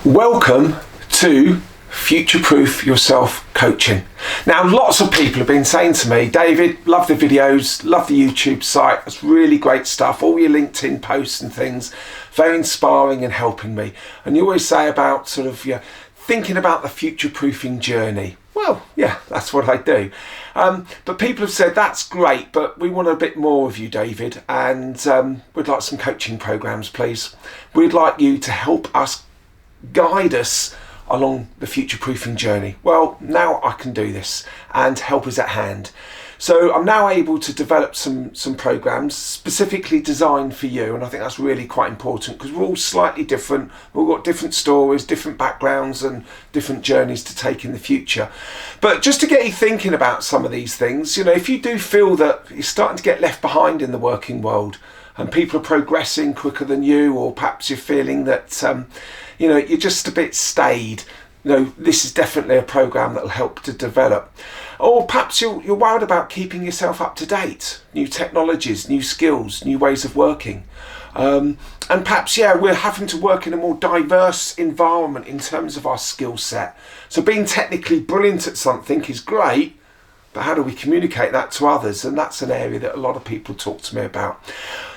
Welcome to Future-Proof Yourself Coaching. Now, lots of people have been saying to me, David, love the videos, love the YouTube site, it's really great stuff, all your LinkedIn posts and things, very inspiring and helping me. And you always say about sort of thinking about the future-proofing journey. Well, yeah, that's what I do. But people have said, that's great, but we want a bit more of you, David, and we'd like some coaching programs, please. We'd like you to help us guide us along the future-proofing journey. Well, now I can do this, and help is at hand. So I'm now able to develop some programs specifically designed for you, and I think that's really quite important because we're all slightly different. We've all got different stories, different backgrounds and different journeys to take in the future. But just to get you thinking about some of these things, if you do feel that you're starting to get left behind in the working world and people are progressing quicker than you, or perhaps you're feeling that you're just a bit staid, this is definitely a program that will help to develop. Or perhaps you're worried about keeping yourself up to date, new technologies, new skills, new ways of working. And perhaps, we're having to work in a more diverse environment in terms of our skill set. So being technically brilliant at something is great, but how do we communicate that to others? And that's an area that a lot of people talk to me about.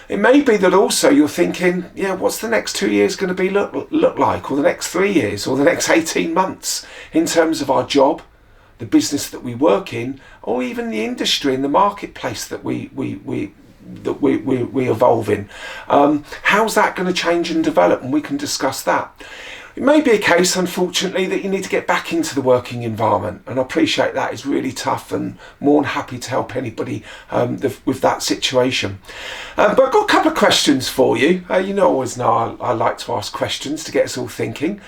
It may be that also you're thinking, what's the next 2 years going to be look like, or the next 3 years, or the next 18 months in terms of our job, the business that we work in, or even the industry and the marketplace that we evolve in. How's that going to change and develop? And we can discuss that. It may be a case, unfortunately, that you need to get back into the working environment, and I appreciate that is really tough, and more than happy to help anybody with that situation. But I've got a couple of questions for you. Always know I like to ask questions to get us all thinking.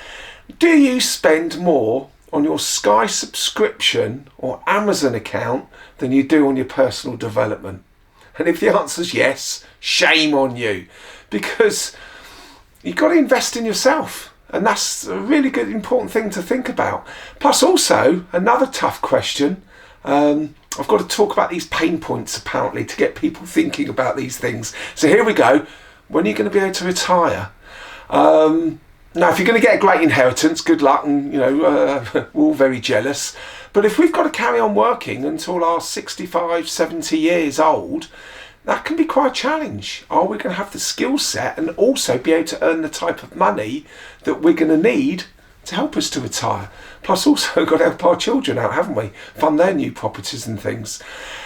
Do you spend more on your Sky subscription or Amazon account than you do on your personal development? And if the answer's yes, shame on you, because you've got to invest in yourself. And that's a really good, important thing to think about. Plus also, another tough question, I've got to talk about these pain points apparently to get people thinking about these things. So here we go. When are you going to be able to retire? Now, if you're going to get a great inheritance, good luck, and we're all very jealous. But if we've got to carry on working until our 65, 70 years old, that can be quite a challenge. Are we going to have the skill set and also be able to earn the type of money that we're going to need to help us to retire? Plus also got to help our children out, haven't we? Fund their new properties and things.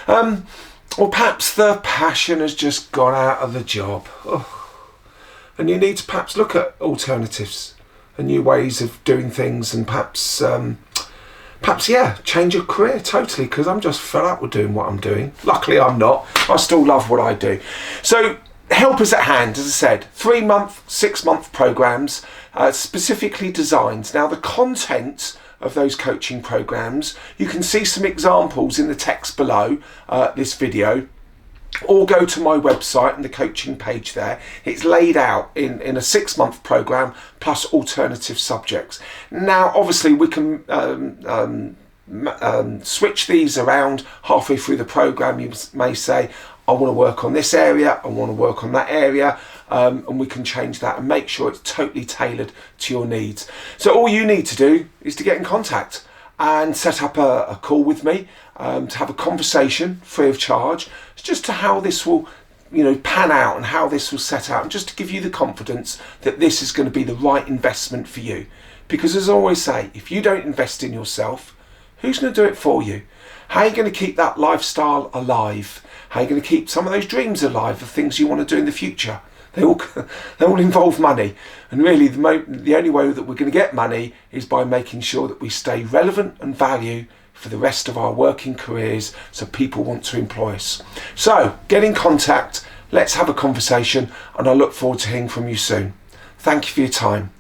Or perhaps the passion has just gone out of the job. And you need to perhaps look at alternatives and new ways of doing things, and perhaps change your career totally, because I'm just fed up with doing what I'm doing. Luckily I'm not. I still love what I do. So help is at hand, as I said, 3-month, 6-month programs, specifically designed. Now the content of those coaching programs, you can see some examples in the text below this video, or go to my website and the coaching page there. It's laid out in a 6-month program plus alternative subjects. Now obviously we can switch these around halfway through the program. You may say, I want to work on this area, I want to work on that area, and we can change that and make sure it's totally tailored to your needs. So all you need to do is to get in contact and set up a call with me, to have a conversation free of charge, just to how this will pan out and how this will set out, and just to give you the confidence that this is going to be the right investment for you. Because as I always say, if you don't invest in yourself, who's going to do it for you? How are you going to keep that lifestyle alive? How are you going to keep some of those dreams alive of things you want to do in the future? They all involve money, and really the only way that we're going to get money is by making sure that we stay relevant and value for the rest of our working careers, so people want to employ us. So get in contact, let's have a conversation, and I look forward to hearing from you soon. Thank you for your time.